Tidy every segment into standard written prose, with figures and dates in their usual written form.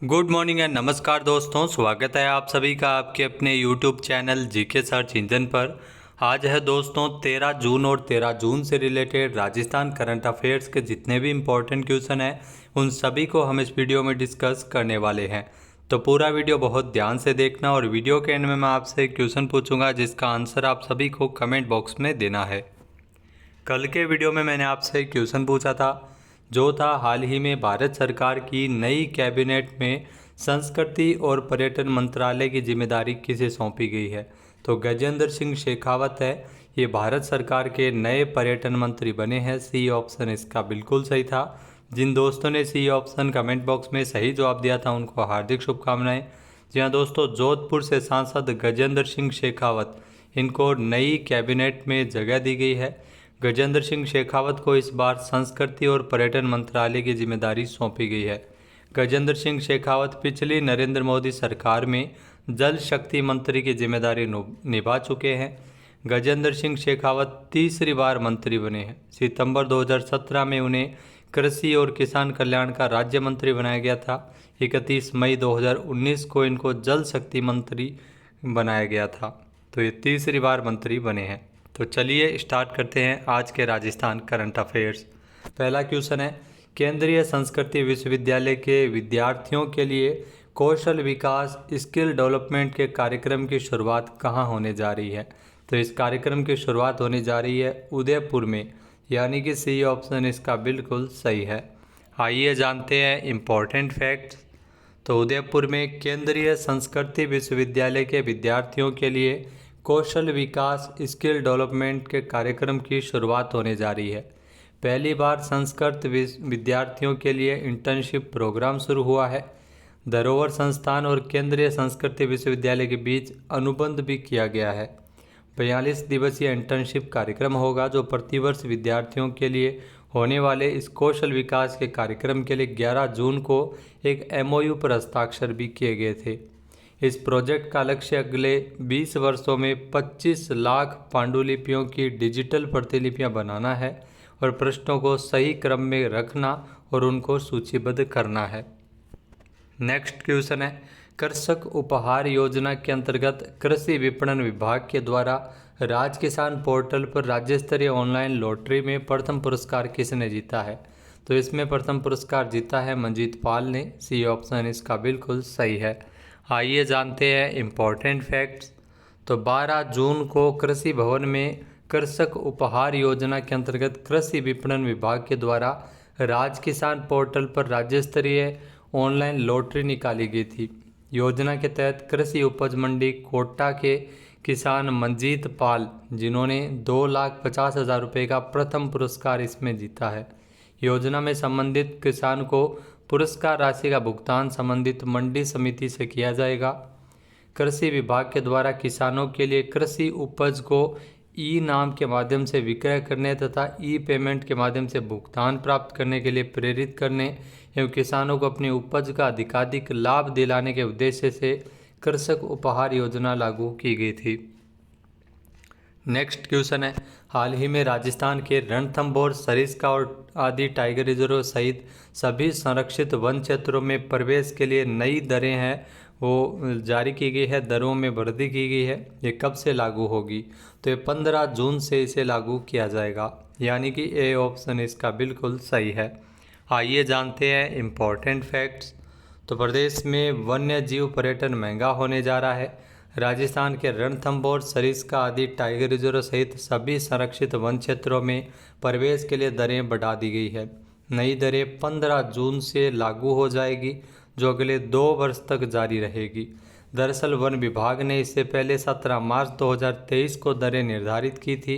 Good morning and नमस्कार दोस्तों, स्वागत है आप सभी का आपके अपने YouTube channel GK search engine पर। आज है दोस्तों 13 जून और 13 जून से रिलेटेड राजस्थान करंट अफेयर्स के जितने भी इम्पोर्टेंट क्वेश्चन हैं उन सभी को हम इस वीडियो में डिस्कस करने वाले हैं। तो पूरा वीडियो बहुत ध्यान से देखना और वीडियो के एंड में मैं आपसे एक क्वेश्चन पूछूंगा जिसका आंसर आप सभी को कमेंट बॉक्स में देना है। कल के वीडियो में मैंने आपसे एक क्वेश्चन पूछा था जो था हाल ही में भारत सरकार की नई कैबिनेट में संस्कृति और पर्यटन मंत्रालय की जिम्मेदारी किसे सौंपी गई है। तो गजेंद्र सिंह शेखावत है, ये भारत सरकार के नए पर्यटन मंत्री बने हैं। सी ऑप्शन इसका बिल्कुल सही था। जिन दोस्तों ने सी ऑप्शन कमेंट बॉक्स में सही जवाब दिया था उनको हार्दिक शुभकामनाएं। जी हाँ दोस्तों, जोधपुर से सांसद गजेंद्र सिंह शेखावत, इनको नई कैबिनेट में जगह दी गई है। गजेंद्र सिंह शेखावत को इस बार संस्कृति और पर्यटन मंत्रालय की जिम्मेदारी सौंपी गई है। गजेंद्र सिंह शेखावत पिछली नरेंद्र मोदी सरकार में जल शक्ति मंत्री की जिम्मेदारी निभा चुके हैं। गजेंद्र सिंह शेखावत तीसरी बार मंत्री बने हैं। सितंबर 2017 में उन्हें कृषि और किसान कल्याण का राज्य मंत्री बनाया गया था। 31 मई 2019 को इनको जल शक्ति मंत्री बनाया गया था। तो ये तीसरी बार मंत्री बने हैं। तो चलिए स्टार्ट करते हैं आज के राजस्थान करंट अफेयर्स। पहला क्वेश्चन है, केंद्रीय संस्कृति विश्वविद्यालय के विद्यार्थियों के लिए कौशल विकास स्किल डेवलपमेंट के कार्यक्रम की शुरुआत कहाँ होने जा रही है। तो इस कार्यक्रम की शुरुआत होने जा रही है उदयपुर में, यानी कि सी ऑप्शन इसका बिल्कुल सही है। आइए जानते हैं इम्पोर्टेंट फैक्ट्स। तो उदयपुर में केंद्रीय संस्कृति विश्वविद्यालय के विद्यार्थियों के लिए कौशल विकास स्किल डेवलपमेंट के कार्यक्रम की शुरुआत होने जा रही है। पहली बार संस्कृत विद्यार्थियों के लिए इंटर्नशिप प्रोग्राम शुरू हुआ है। धरोहर संस्थान और केंद्रीय संस्कृति विश्वविद्यालय के बीच अनुबंध भी किया गया है। 42 दिवसीय इंटर्नशिप कार्यक्रम होगा जो प्रतिवर्ष विद्यार्थियों के लिए होने वाले इस कौशल विकास के कार्यक्रम के लिए 11 जून को एक MOU पर हस्ताक्षर भी किए गए थे। इस प्रोजेक्ट का लक्ष्य अगले 20 वर्षों में 25 लाख पांडुलिपियों की डिजिटल प्रतिलिपियां बनाना है और प्रश्नों को सही क्रम में रखना और उनको सूचीबद्ध करना है। नेक्स्ट क्वेश्चन है, कृषक उपहार योजना के अंतर्गत कृषि विपणन विभाग के द्वारा राज किसान पोर्टल पर राज्य स्तरीय ऑनलाइन लॉटरी में प्रथम पुरस्कार किसने जीता है। तो इसमें प्रथम पुरस्कार जीता है मंजीत पाल ने। सी ऑप्शन इसका बिल्कुल सही है। आइए जानते हैं इम्पोर्टेंट फैक्ट्स। तो 12 जून को कृषि भवन में कृषक उपहार योजना के अंतर्गत कृषि विपणन विभाग के द्वारा राज किसान पोर्टल पर राज्य स्तरीय ऑनलाइन लॉटरी निकाली गई थी। योजना के तहत कृषि उपज मंडी कोटा के किसान मंजीत पाल, जिन्होंने 2,50,000 रुपये का प्रथम पुरस्कार इसमें जीता है। योजना में संबंधित किसान को पुरस्कार राशि का भुगतान संबंधित मंडी समिति से किया जाएगा। कृषि विभाग के द्वारा किसानों के लिए कृषि उपज को ई नाम के माध्यम से विक्रय करने तथा ई पेमेंट के माध्यम से भुगतान प्राप्त करने के लिए प्रेरित करने एवं किसानों को अपनी उपज का अधिकाधिक लाभ दिलाने के उद्देश्य से कृषक उपहार योजना लागू की गई थी। नेक्स्ट क्वेश्चन है, हाल ही में राजस्थान के रणथंभौर, सरिस्का और आदि टाइगर रिजर्व सहित सभी संरक्षित वन क्षेत्रों में प्रवेश के लिए नई दरें हैं वो जारी की गई है, दरों में वृद्धि की गई है। ये कब से लागू होगी। तो ये 15 जून से इसे लागू किया जाएगा, यानी कि ए ऑप्शन इसका बिल्कुल सही है। आइए जानते हैं इम्पोर्टेंट फैक्ट्स। तो प्रदेश में वन्य जीव पर्यटन महंगा होने जा रहा है। राजस्थान के रणथंभौर, सरिस्का आदि टाइगर रिजर्व सहित सभी संरक्षित वन क्षेत्रों में प्रवेश के लिए दरें बढ़ा दी गई है। नई दरें 15 जून से लागू हो जाएगी जो अगले 2 वर्ष तक जारी रहेगी। दरअसल वन विभाग ने इससे पहले 17 मार्च 2023 को दरें निर्धारित की थी।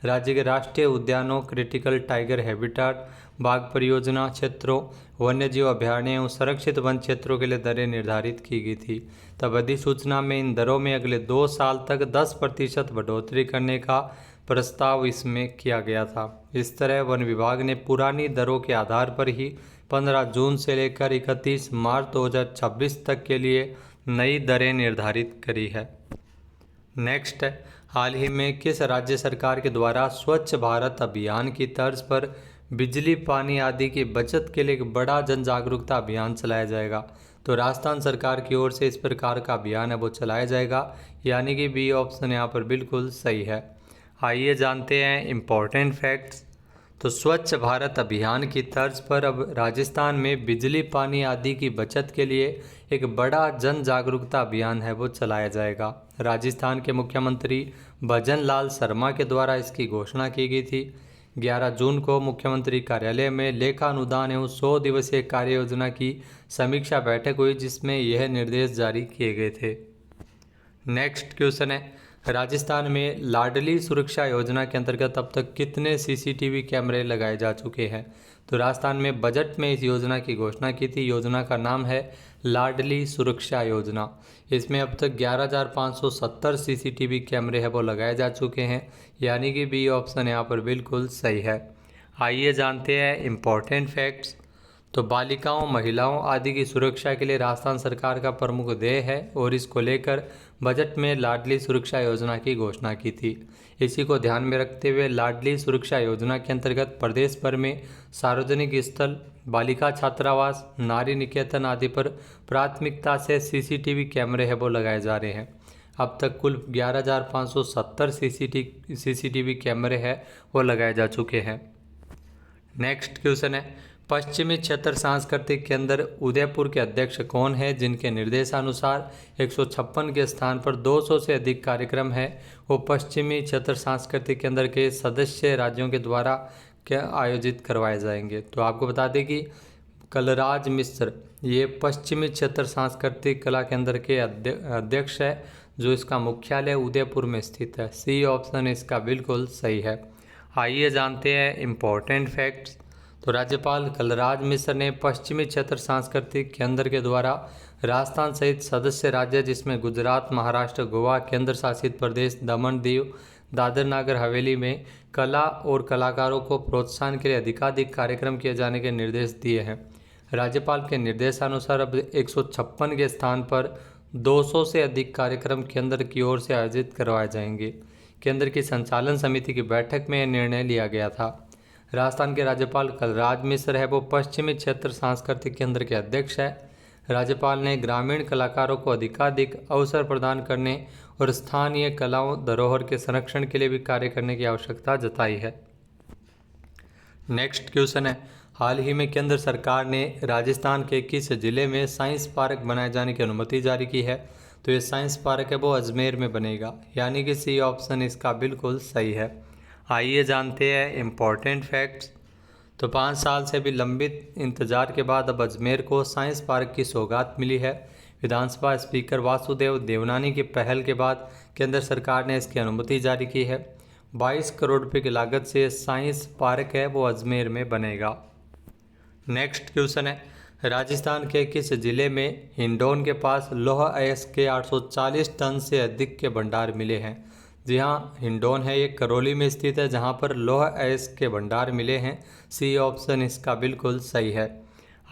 राज्य के राष्ट्रीय उद्यानों, क्रिटिकल टाइगर हैबिटाट, बाघ परियोजना क्षेत्रों, वन्यजीव अभयारण्य एवं संरक्षित वन क्षेत्रों के लिए दरें निर्धारित की गई थी। तब अधिसूचना में इन दरों में अगले 2 साल तक 10% बढ़ोतरी करने का प्रस्ताव इसमें किया गया था। इस तरह वन विभाग ने पुरानी दरों के आधार पर ही 15 जून से लेकर 31 मार्च 2026 तक के लिए नई दरें निर्धारित करी है। नेक्स्ट है, हाल ही में किस राज्य सरकार के द्वारा स्वच्छ भारत अभियान की तर्ज पर बिजली, पानी आदि की बचत के लिए एक बड़ा जन जागरूकता अभियान चलाया जाएगा। तो राजस्थान सरकार की ओर से इस प्रकार का अभियान है वो चलाया जाएगा, यानी कि बी ऑप्शन यहाँ पर बिल्कुल सही है। आइए जानते हैं इम्पोर्टेंट फैक्ट्स। तो स्वच्छ भारत अभियान की तर्ज पर अब राजस्थान में बिजली पानी आदि की बचत के लिए एक बड़ा जन जागरूकता अभियान है वो चलाया जाएगा। राजस्थान के मुख्यमंत्री भजन लाल शर्मा के द्वारा इसकी घोषणा की गई थी। 11 जून को मुख्यमंत्री कार्यालय में लेखा अनुदान एवं 100 दिवसीय कार्य योजना की समीक्षा बैठक हुई, जिसमें यह निर्देश जारी किए गए थे। नेक्स्ट क्वेश्चन है, राजस्थान में लाडली सुरक्षा योजना के अंतर्गत अब तक कितने सीसीटीवी कैमरे लगाए जा चुके हैं? तो राजस्थान में बजट में इस योजना की घोषणा की थी। योजना का नाम है लाडली सुरक्षा योजना। इसमें अब तक 11,570 सीसीटीवी कैमरे हैं वो लगाए जा चुके हैं, यानी कि बी ऑप्शन यहाँ पर बिल्कुल सही है। आइए जानते हैं इम्पोर्टेंट फैक्ट्स। तो बालिकाओं, महिलाओं आदि की सुरक्षा के लिए राजस्थान सरकार का प्रमुख ध्येय है और इसको लेकर बजट में लाडली सुरक्षा योजना की घोषणा की थी। इसी को ध्यान में रखते हुए लाडली सुरक्षा योजना के अंतर्गत प्रदेश भर में सार्वजनिक स्थल, बालिका छात्रावास, नारी निकेतन आदि पर प्राथमिकता से सीसीटीवी कैमरे है वो लगाए जा रहे हैं। अब तक कुल 11,570 सीसीटीवी कैमरे हैं वो लगाए जा चुके हैं। नेक्स्ट क्वेश्चन है, पश्चिमी क्षेत्र सांस्कृतिक केंद्र उदयपुर के अध्यक्ष कौन है, जिनके निर्देशानुसार 156 के स्थान पर 200 से अधिक कार्यक्रम है वो पश्चिमी क्षेत्र सांस्कृतिक केंद्र के सदस्य राज्यों के द्वारा क्या आयोजित करवाए जाएंगे? तो आपको बता दें कि कलराज मिश्र ये पश्चिमी क्षेत्र सांस्कृतिक कला केंद्र के अध्यक्ष है, जो इसका मुख्यालय उदयपुर में स्थित है। सी ऑप्शन इसका बिल्कुल सही है। आइए जानते हैं इम्पोर्टेंट फैक्ट्स। तो राज्यपाल कलराज मिश्र ने पश्चिमी क्षेत्र सांस्कृतिक केंद्र के द्वारा राजस्थान सहित सदस्य राज्य जिसमें गुजरात, महाराष्ट्र, गोवा, केंद्र शासित प्रदेश, दमन, दीव, दादर नगर हवेली में कला और कलाकारों को प्रोत्साहन के लिए अधिकाधिक कार्यक्रम किए जाने के निर्देश दिए हैं। राज्यपाल के निर्देशानुसार अब 156 के स्थान पर 200 से अधिक कार्यक्रम केंद्र की ओर से आयोजित करवाए जाएंगे। केंद्र की संचालन समिति की बैठक में यह निर्णय लिया गया था। राजस्थान के राज्यपाल कलराज मिश्र है वो पश्चिमी क्षेत्र सांस्कृतिक केंद्र के अध्यक्ष है। राज्यपाल ने ग्रामीण कलाकारों को अधिकाधिक अवसर प्रदान करने और स्थानीय कलाओं धरोहर के संरक्षण के लिए भी कार्य करने की आवश्यकता जताई है। नेक्स्ट क्वेश्चन है, हाल ही में केंद्र सरकार ने राजस्थान के किस जिले में साइंस पार्क बनाए जाने की अनुमति जारी की है? तो ये साइंस पार्क है वो अजमेर में बनेगा, यानी कि सी ऑप्शन इसका बिल्कुल सही है। आइए जानते हैं इम्पोर्टेंट फैक्ट्स। तो 5 साल से भी लंबित इंतजार के बाद अब अजमेर को साइंस पार्क की सौगात मिली है। विधानसभा स्पीकर वासुदेव देवनानी की पहल के बाद केंद्र सरकार ने इसकी अनुमति जारी की है। 22 करोड़ रुपये की लागत से साइंस पार्क है वो अजमेर में बनेगा। नेक्स्ट क्वेश्चन है, राजस्थान के किस जिले में हिंडौन के पास लौह अयस्क के 840 टन से अधिक के भंडार मिले हैं? जी हाँ, हिंडौन है ये करौली में स्थित है, जहाँ पर लौह अयस्क के भंडार मिले हैं। सी ऑप्शन इसका बिल्कुल सही है।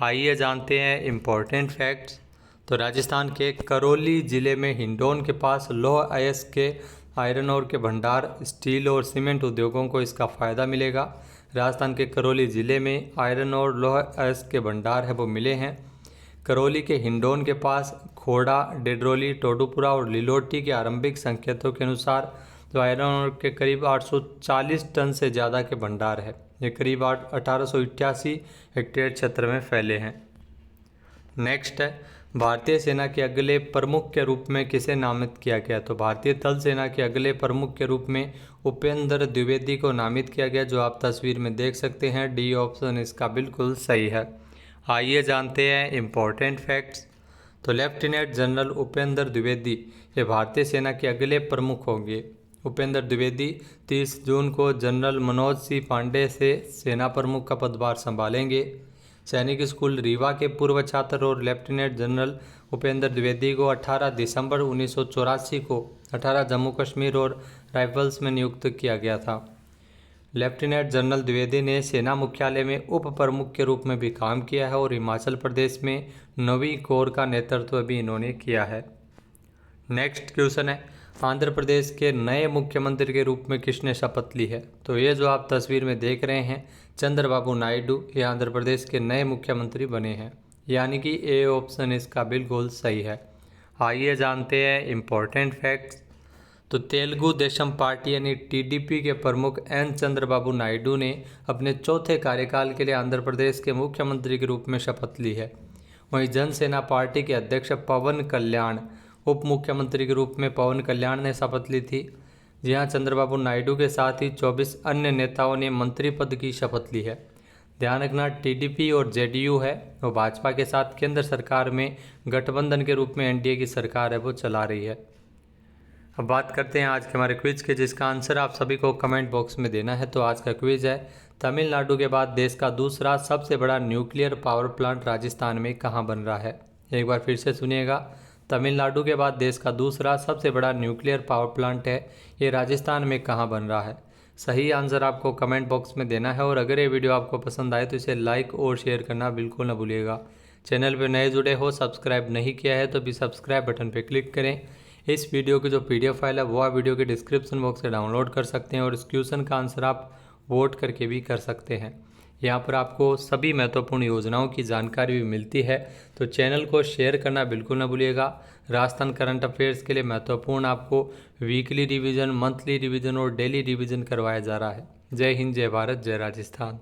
आइए जानते हैं इम्पोर्टेंट फैक्ट्स। तो राजस्थान के करौली जिले में हिंडौन के पास लौह अयस्क के आयरन ओर के भंडार, स्टील और सीमेंट उद्योगों को इसका फ़ायदा मिलेगा। राजस्थान के करौली जिले में आयरन और लौह अयस्क के भंडार है वो मिले हैं। करौली के हिंडौन के पास खोड़ा, डेडरोली, टोडूपुरा और लिलोटी के आरंभिक संकेतों के अनुसार तो आयरन ओर के करीब 840 टन से ज़्यादा के भंडार है। ये करीब 1888 हेक्टेयर क्षेत्र में फैले हैं। नेक्स्ट है, भारतीय सेना के अगले प्रमुख के रूप में किसे नामित किया गया? तो भारतीय थल सेना के अगले प्रमुख के रूप में उपेंद्र द्विवेदी को नामित किया गया, जो आप तस्वीर में देख सकते हैं। डी ऑप्शन इसका बिल्कुल सही है। आइए जानते हैं इम्पोर्टेंट फैक्ट्स। तो लेफ्टिनेंट जनरल उपेंद्र द्विवेदी ये भारतीय सेना के अगले प्रमुख होंगे। उपेंद्र द्विवेदी 30 जून को जनरल मनोज सिंह पांडे से सेना प्रमुख का पदभार संभालेंगे। सैनिक स्कूल रीवा के पूर्व छात्र और लेफ्टिनेंट जनरल उपेंद्र द्विवेदी को 18 दिसंबर 1984 को 18 जम्मू कश्मीर और राइफल्स में नियुक्त किया गया था। लेफ्टिनेंट जनरल द्विवेदी ने सेना मुख्यालय में उप प्रमुख के रूप में भी काम किया है और हिमाचल प्रदेश में 9वीं कोर का नेतृत्व भी इन्होंने किया है। नेक्स्ट क्वेश्चन है, आंध्र प्रदेश के नए मुख्यमंत्री के रूप में किसने शपथ ली है? तो ये जो आप तस्वीर में देख रहे हैं, चंद्रबाबू नायडू ये आंध्र प्रदेश के नए मुख्यमंत्री बने हैं। यानी कि ए ऑप्शन इसका बिल्कुल सही है। आइए जानते हैं इम्पोर्टेंट फैक्ट्स। तो तेलुगु देशम पार्टी यानी टीडीपी के प्रमुख एन चंद्रबाबू नायडू ने अपने चौथे कार्यकाल के लिए आंध्र प्रदेश के मुख्यमंत्री के रूप में शपथ ली है। वहीं जनसेना पार्टी के अध्यक्ष पवन कल्याण उप मुख्यमंत्री के रूप में पवन कल्याण ने शपथ ली थी। जी हाँ, चंद्रबाबू नायडू के साथ ही 24 अन्य नेताओं ने मंत्री पद की शपथ ली है। ध्यान रखना, टीडीपी और जेडीयू है वो भाजपा के साथ केंद्र सरकार में गठबंधन के रूप में एनडीए की सरकार है वो चला रही है। अब बात करते हैं आज के हमारे क्विज के, जिसका आंसर आप सभी को कमेंट बॉक्स में देना है। तो आज का क्विज है, तमिलनाडु के बाद देश का दूसरा सबसे बड़ा न्यूक्लियर पावर प्लांट राजस्थान में कहाँ बन रहा है। एक बार फिर से सुनिएगा, तमिलनाडु के बाद देश का दूसरा सबसे बड़ा न्यूक्लियर पावर प्लांट है, ये राजस्थान में कहाँ बन रहा है। सही आंसर आपको कमेंट बॉक्स में देना है। और अगर ये वीडियो आपको पसंद आए तो इसे लाइक और शेयर करना बिल्कुल न भूलिएगा। चैनल पर नए जुड़े हो, सब्सक्राइब नहीं किया है तो भी सब्सक्राइब बटन पर क्लिक करें। इस वीडियो की जो पीडीएफ फाइल है वो आप वीडियो के डिस्क्रिप्शन बॉक्स से डाउनलोड कर सकते हैं और इस क्वेश्चन का आंसर आप वोट करके भी कर सकते हैं। यहाँ पर आपको सभी महत्वपूर्ण योजनाओं की जानकारी भी मिलती है, तो चैनल को शेयर करना बिल्कुल ना भूलिएगा। राजस्थान करंट अफेयर्स के लिए महत्वपूर्ण आपको वीकली रिवीजन, मंथली रिवीजन और डेली रिवीजन करवाया जा रहा है। जय हिंद, जय भारत, जय राजस्थान।